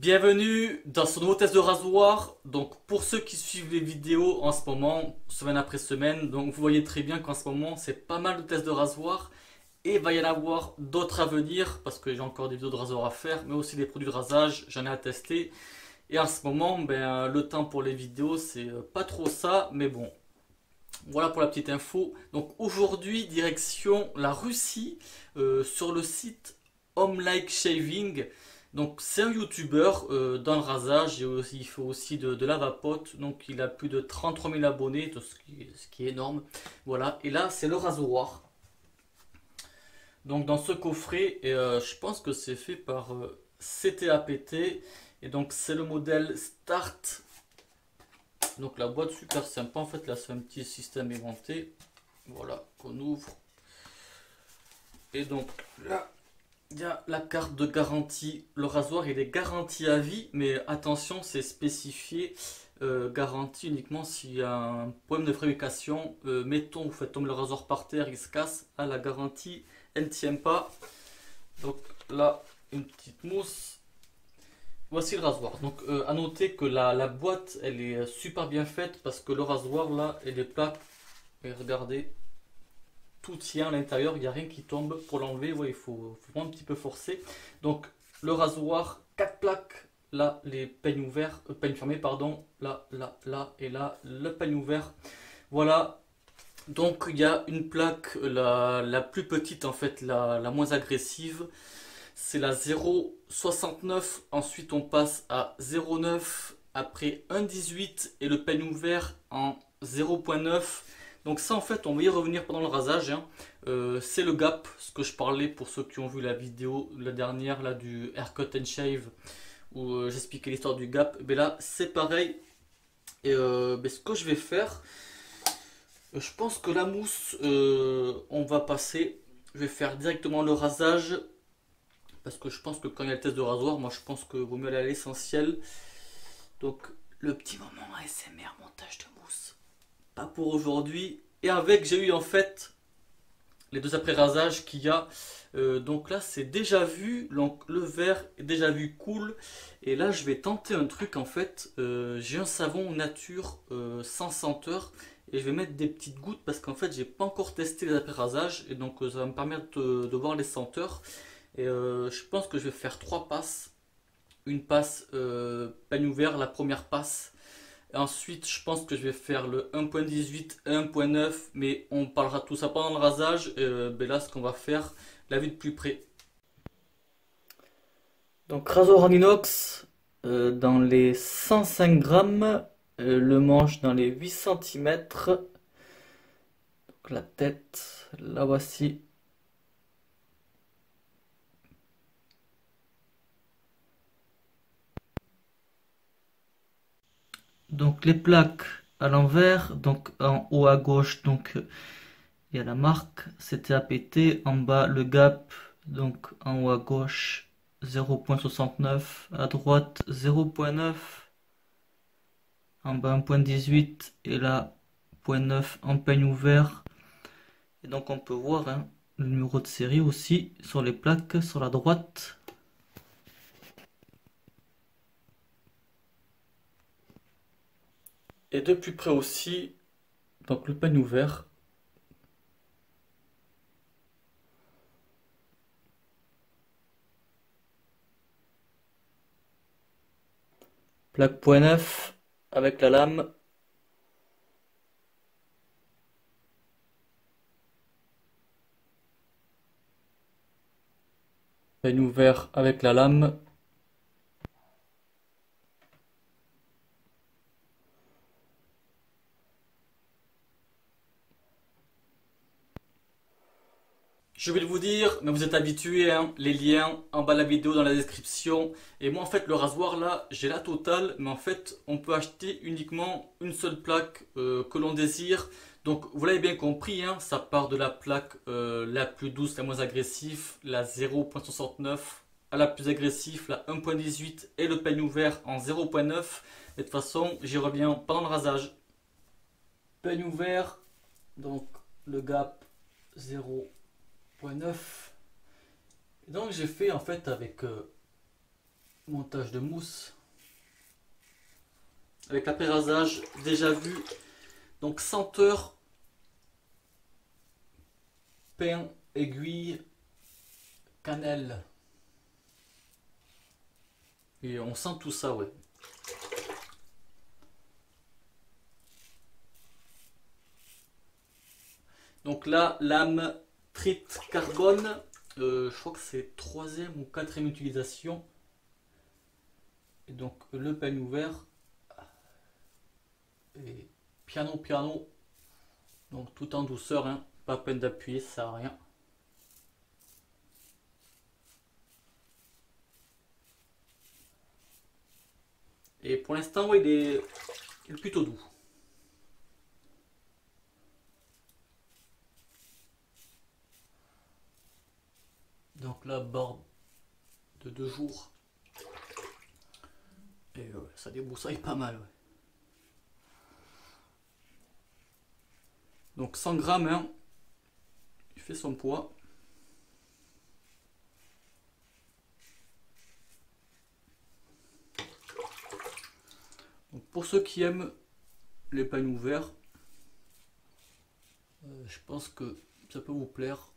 Bienvenue dans ce nouveau test de rasoir. Donc pour ceux qui suivent les vidéos en ce moment, semaine après semaine, donc vous voyez très bien qu'en ce moment c'est pas mal de tests de rasoir et il va y en avoir d'autres à venir parce que j'ai encore des vidéos de rasoir à faire, mais aussi des produits de rasage, j'en ai à tester. Et en ce moment, le temps pour les vidéos c'est pas trop ça, mais bon. Voilà pour la petite info. Donc aujourd'hui, direction la Russie, sur le site Home Like Shaving. Donc c'est un youtubeur dans le rasage, il fait aussi de la vapote, donc il a plus de 33 000 abonnés, ce qui est énorme. Voilà, et là c'est le rasoir. Donc dans ce coffret, je pense que c'est fait par CTAPT, et donc c'est le modèle Start. Donc la boîte super sympa, en fait là c'est un petit système aimanté, voilà, qu'on ouvre. Et donc là, il y a la carte de garantie. Le rasoir il est garanti à vie, mais attention, c'est spécifié garantie uniquement s'il y a un problème de fabrication. Mettons, vous faites tomber le rasoir par terre, il se casse. Ah, la garantie, elle ne tient pas. Donc là, une petite mousse. Voici le rasoir. Donc à noter que la boîte elle est super bien faite parce que le rasoir là et les plaques, et regardez, tout tient à l'intérieur, il n'y a rien qui tombe pour l'enlever. Ouais, faut un petit peu forcer. Donc le rasoir, 4 plaques, là les peignes ouverts, peignes fermées pardon, là, là, là et là le peigne ouvert. Voilà. Donc il y a une plaque, la plus petite en fait, la moins agressive, c'est la 0,69. Ensuite on passe à 0,9, après 1,18 et le peigne ouvert en 0,9. Donc ça en fait on va y revenir pendant le rasage, hein. C'est le gap, ce que je parlais pour ceux qui ont vu la vidéo, la dernière là du Haircut and Shave, où j'expliquais l'histoire du gap. Mais là c'est pareil. Et ce que je vais faire, je pense que la mousse on va passer. Je vais faire directement le rasage. Parce que je pense que quand il y a le test de rasoir, moi je pense que vaut mieux aller à l'essentiel. Donc le petit moment ASMR montage de mousse, pas pour aujourd'hui. Et avec, j'ai eu en fait les deux après rasage qu'il y a. Donc là c'est déjà vu, donc le verre est déjà vu cool. Et là je vais tenter un truc en fait. J'ai un savon nature sans senteur. Et je vais mettre des petites gouttes parce qu'en fait j'ai pas encore testé les après rasage. Et donc ça va me permettre de voir les senteurs. Et je pense que je vais faire 3 passes. Une passe peigne ouvert, la première passe. Et ensuite, je pense que je vais faire le 1.18 et 1.9. Mais on parlera de tout ça pendant le rasage. Là, ce qu'on va faire, la vue de plus près. Donc, rasoir en inox dans les 105 grammes. Le manche dans les 8 cm. Donc, la tête, la voici. Donc les plaques à l'envers, donc en haut à gauche, donc il y a la marque CTAPT, en bas le gap, donc en haut à gauche 0.69, à droite 0.9, en bas 1.18 et là 0.9 en peigne ouvert. Et donc on peut voir hein, le numéro de série aussi sur les plaques sur la droite. Et de plus près aussi, donc le peigne ouvert. Plaque point neuf avec la lame. Peigne ouvert avec la lame. Je vais vous dire, mais vous êtes habitués, hein, les liens en bas de la vidéo dans la description. Et moi en fait le rasoir là, j'ai la totale, mais en fait on peut acheter uniquement une seule plaque que l'on désire. Donc vous l'avez bien compris, hein, ça part de la plaque la plus douce, la moins agressive, la 0.69, à la plus agressive, la 1.18 et le peigne ouvert en 0.9. Et de toute façon j'y reviens pendant le rasage. Peigne ouvert, donc le gap 0.9. Donc j'ai fait en fait avec Montage de mousse. Avec l'après-rasage déjà vu. Donc senteur, pain, aiguille, cannelle. Et on sent tout ça, ouais. Donc là, lame Trite Carbone. Je crois que c'est 3e ou 4e utilisation. Et donc le peigne ouvert. Et piano piano. Donc tout en douceur, hein. Pas peine d'appuyer, ça sert à rien. Et pour l'instant, ouais, il est plutôt doux. Donc là, bord de 2 jours. Et ça débroussaille pas mal. Ouais. Donc 100 grammes, hein, il fait son poids. Donc pour ceux qui aiment les pains ouverts, je pense que ça peut vous plaire.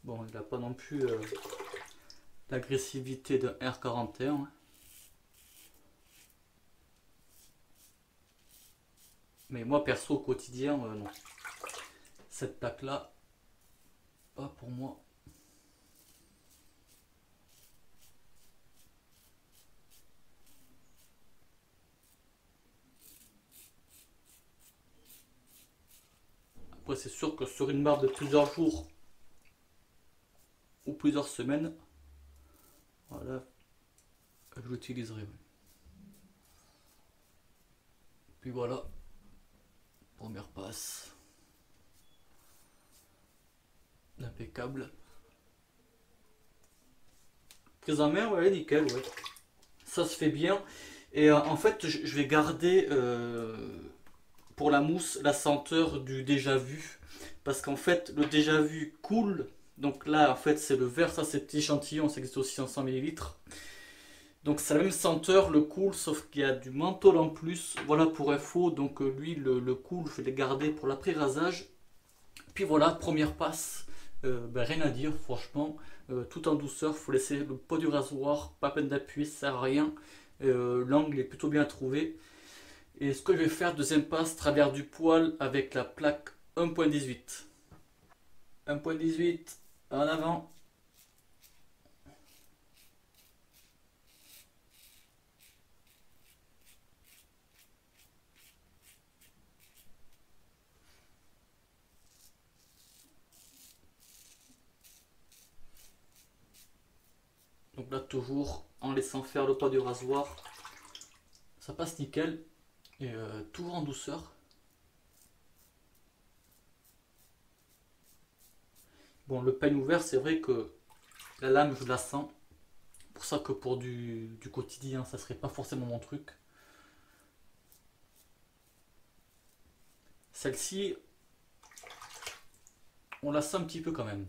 Bon, il n'a pas non plus l'agressivité d'un R41. Mais moi perso au quotidien, non. Cette plaque là, pas pour moi. Après c'est sûr que sur une barre de plusieurs jours ou plusieurs semaines, voilà, je l'utiliserai. Puis voilà, première passe. Impeccable. Prise en main, ouais, nickel, ouais. Ça se fait bien. Et en fait, je vais garder pour la mousse la senteur du déjà vu. Parce qu'en fait, le déjà vu coule. Donc là, en fait, c'est le vert. Ça, c'est petit échantillon. Ça existe aussi en 100 ml. Donc c'est la même senteur, le cool, sauf qu'il y a du menthol en plus. Voilà pour info. Donc lui, le cool, je vais le garder pour l'après-rasage. Puis voilà, première passe. Rien à dire, franchement. Tout en douceur, faut laisser le poids du rasoir, pas peine d'appuyer, ça sert à rien. L'angle est plutôt bien trouvé. Et ce que je vais faire, deuxième passe, travers du poil avec la plaque 1.18. 1.18 en avant. Donc là, toujours en laissant faire le poids du rasoir, ça passe nickel. Et toujours en douceur. Bon, le peigne ouvert, c'est vrai que la lame, je la sens. Pour ça que pour du quotidien, ça serait pas forcément mon truc. Celle-ci, on la sent un petit peu quand même.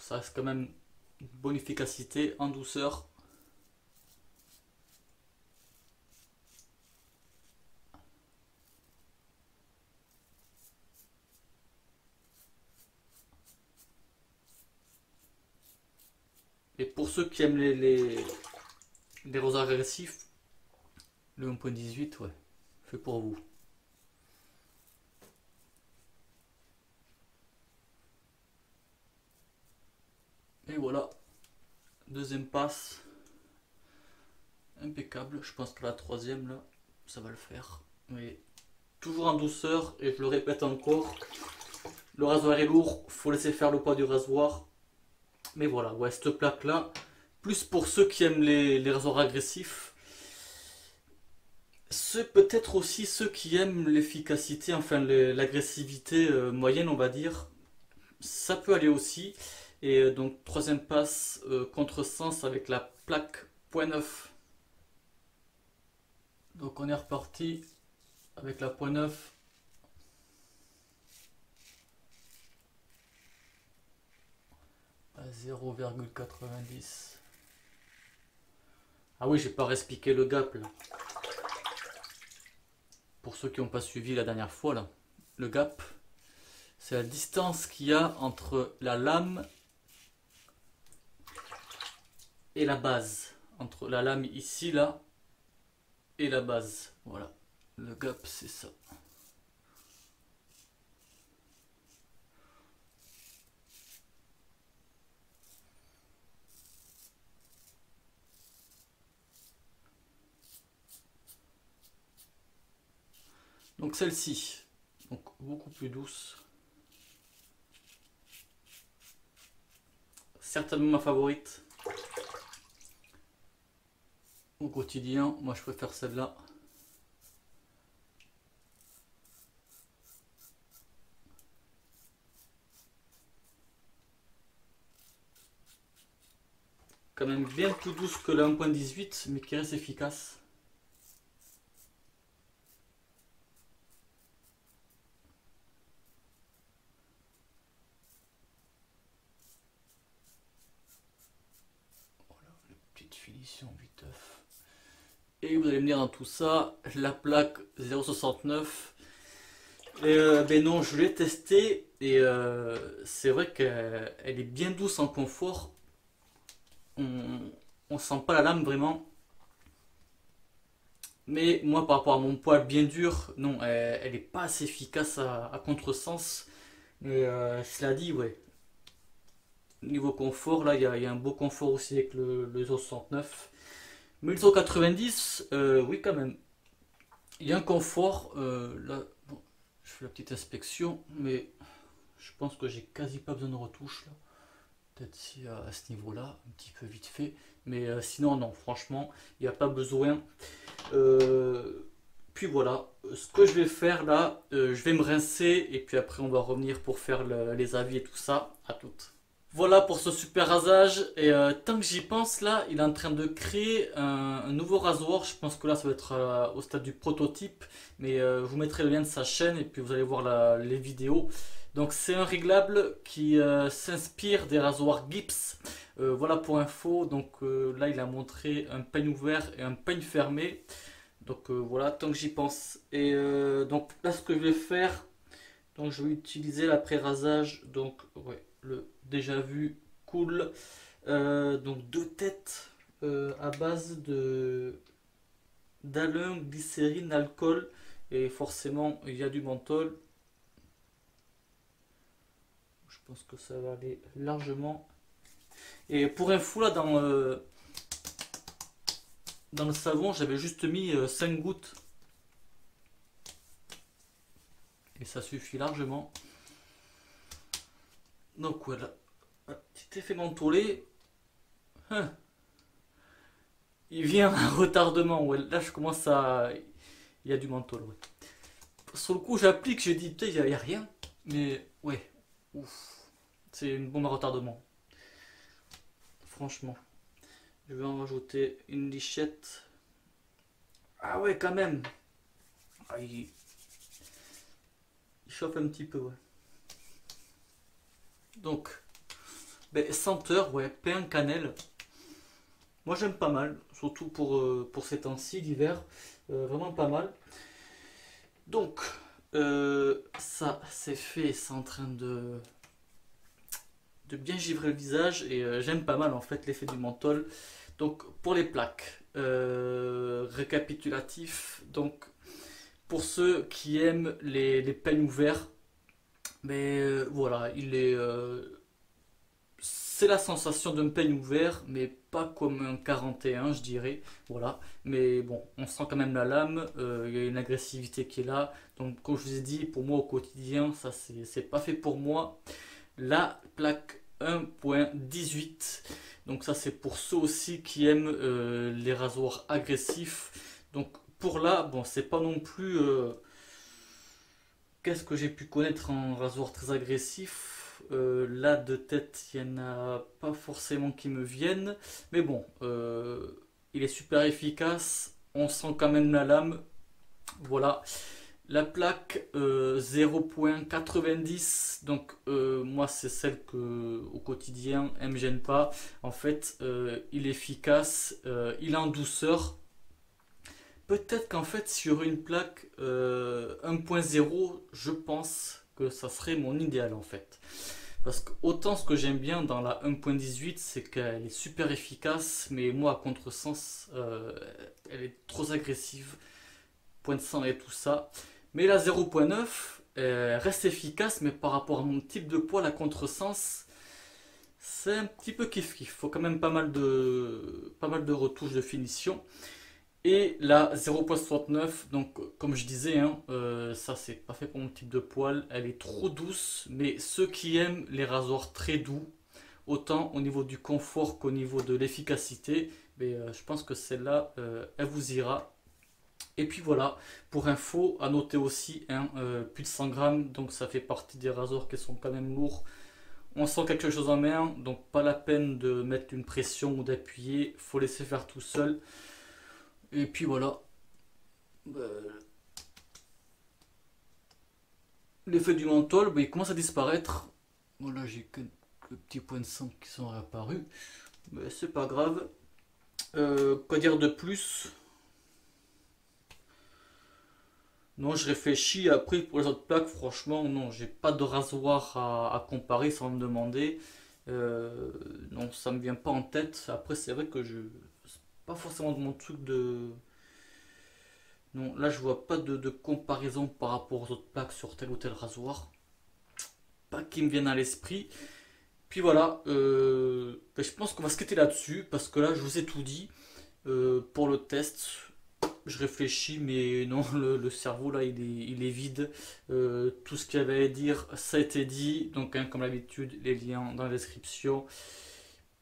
Ça reste quand même une bonne efficacité en douceur. Et pour ceux qui aiment les rosages agressifs, le 1.18, ouais, fait pour vous. Et voilà, deuxième passe, impeccable. Je pense que la troisième là, ça va le faire. Mais toujours en douceur, et je le répète encore, le rasoir est lourd, faut laisser faire le poids du rasoir. Mais voilà, ouais, cette plaque là, plus pour ceux qui aiment les rasoirs agressifs, ceux peut-être aussi ceux qui aiment l'efficacité, enfin l'agressivité moyenne, on va dire, ça peut aller aussi. Et donc troisième passe contresens avec la plaque .9. Donc on est reparti avec la .9. À 0,90. Ah oui, j'ai pas réexpliqué le gap là. Pour ceux qui n'ont pas suivi la dernière fois là, le gap, c'est la distance qu'il y a entre la lame et la base. Entre la lame ici là et la base. Voilà. Le gap c'est ça. Donc celle-ci, donc beaucoup plus douce. Certainement ma favorite. Au quotidien, moi je préfère celle-là. Quand même bien plus douce que la 1.18, mais qui reste efficace. Voilà, la petite finition 8 œufs. Et vous allez me dire dans tout ça, la plaque 0,69. Et ben non, je l'ai testée et c'est vrai qu'elle est bien douce en confort. On sent pas la lame vraiment. Mais moi, par rapport à mon poil bien dur, non, elle est pas assez efficace à contresens. Mais cela dit, ouais. Niveau confort, là, il y a un beau confort aussi avec le 0,69. Mais le 0,90, oui, quand même. Il y a un confort. Là, bon, je fais la petite inspection, mais je pense que j'ai quasi pas besoin de retouche là. Peut-être si à ce niveau-là, un petit peu vite fait. Mais sinon, non, franchement, il n'y a pas besoin. Puis voilà, ce que je vais faire là, je vais me rincer et puis après on va revenir pour faire les avis et tout ça. À toutes. Voilà pour ce super rasage. Et tant que j'y pense là, il est en train de créer un nouveau rasoir. Je pense que là ça va être au stade du prototype. Mais je vous mettrai le lien de sa chaîne et puis vous allez voir les vidéos. Donc c'est un réglable qui s'inspire des rasoirs Gibbs. Voilà pour info. Donc là il a montré un peigne ouvert et un peigne fermé. Donc voilà, tant que j'y pense. Et donc là ce que je vais faire, donc je vais utiliser l'après-rasage. Donc ouais, le déjà vu cool. Donc deux têtes à base de d'alun, glycérine, alcool. Et forcément il y a du menthol. Je pense que ça va aller largement. Et pour info là dans le savon j'avais juste mis 5 gouttes. Et ça suffit largement. Donc voilà. Un petit effet mentholé. Hein. Il vient un retardement. Ouais. Là je commence à... Il y a du menthol. Ouais. Sur le coup j'applique, je dis peut-être il n'y a rien. Mais ouais. Ouf. C'est une bombe à retardement. Franchement. Je vais en rajouter une lichette. Ah ouais, quand même. Ah, il chauffe un petit peu, ouais. Donc, ben, senteur, ouais, plein cannelle. Moi j'aime pas mal, surtout pour ces temps-ci d'hiver. Vraiment pas mal. Donc, ça c'est fait, c'est en train de bien givrer le visage et j'aime pas mal en fait l'effet du menthol. Donc pour les plaques, récapitulatif, donc pour ceux qui aiment les peignes ouverts, mais voilà, c'est la sensation d'un peigne ouvert, mais pas comme un 41 je dirais, voilà. Mais bon, on sent quand même la lame, il y a une agressivité qui est là, donc comme je vous ai dit, pour moi au quotidien, ça c'est pas fait pour moi. La plaque 1.18. Donc ça c'est pour ceux aussi qui aiment les rasoirs agressifs. Donc pour là, bon, c'est pas non plus. Qu'est-ce que j'ai pu connaître en rasoir très agressif? Là, de tête, il n'y en a pas forcément qui me viennent. Mais bon, il est super efficace. On sent quand même la lame. Voilà. La plaque 0.90, donc moi c'est celle que au quotidien elle me gêne pas. En fait, il est efficace, il est en douceur. Peut-être qu'en fait sur une plaque 1.0, je pense que ça serait mon idéal en fait. Parce que autant ce que j'aime bien dans la 1.18, c'est qu'elle est super efficace, mais moi à contresens, elle est trop agressive, point de sang et tout ça. Mais la 0.9 reste efficace, mais par rapport à mon type de poil à contresens, c'est un petit peu kiff-kiff. Il faut quand même pas mal de retouches de finition. Et la 0.69, donc comme je disais, hein, ça c'est pas fait pour mon type de poil. Elle est trop douce, mais ceux qui aiment les rasoirs très doux, autant au niveau du confort qu'au niveau de l'efficacité, mais, je pense que celle-là, elle vous ira. Et puis voilà, pour info, à noter aussi, hein, plus de 100 grammes, donc ça fait partie des rasoirs qui sont quand même lourds. On sent quelque chose en main, donc pas la peine de mettre une pression ou d'appuyer, faut laisser faire tout seul. Et puis voilà. L'effet du menthol, il commence à disparaître. Voilà, j'ai quelques petits points de sang qui sont réapparus, mais c'est pas grave. Quoi dire de plus? Non, je réfléchis. Après, pour les autres plaques, franchement, non, j'ai pas de rasoir à comparer sans me demander. Euh, non, ça me vient pas en tête. Après, c'est vrai que je. C'est pas forcément de mon truc de. Non, là, je vois pas de comparaison par rapport aux autres plaques sur tel ou tel rasoir. Pas qui me viennent à l'esprit. Puis voilà, je pense qu'on va se quitter là-dessus parce que là, je vous ai tout dit. Pour le test, je réfléchis, mais non, le cerveau là, il est vide. Tout ce qu'il y avait à dire, ça a été dit. Donc, hein, comme d'habitude, les liens dans la description.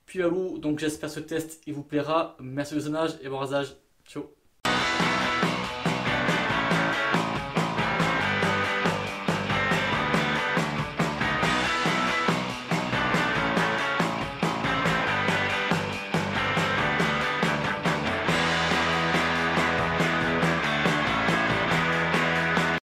Puis, allô, donc j'espère que ce test il vous plaira. Merci au visionnage et bon rasage. Ciao.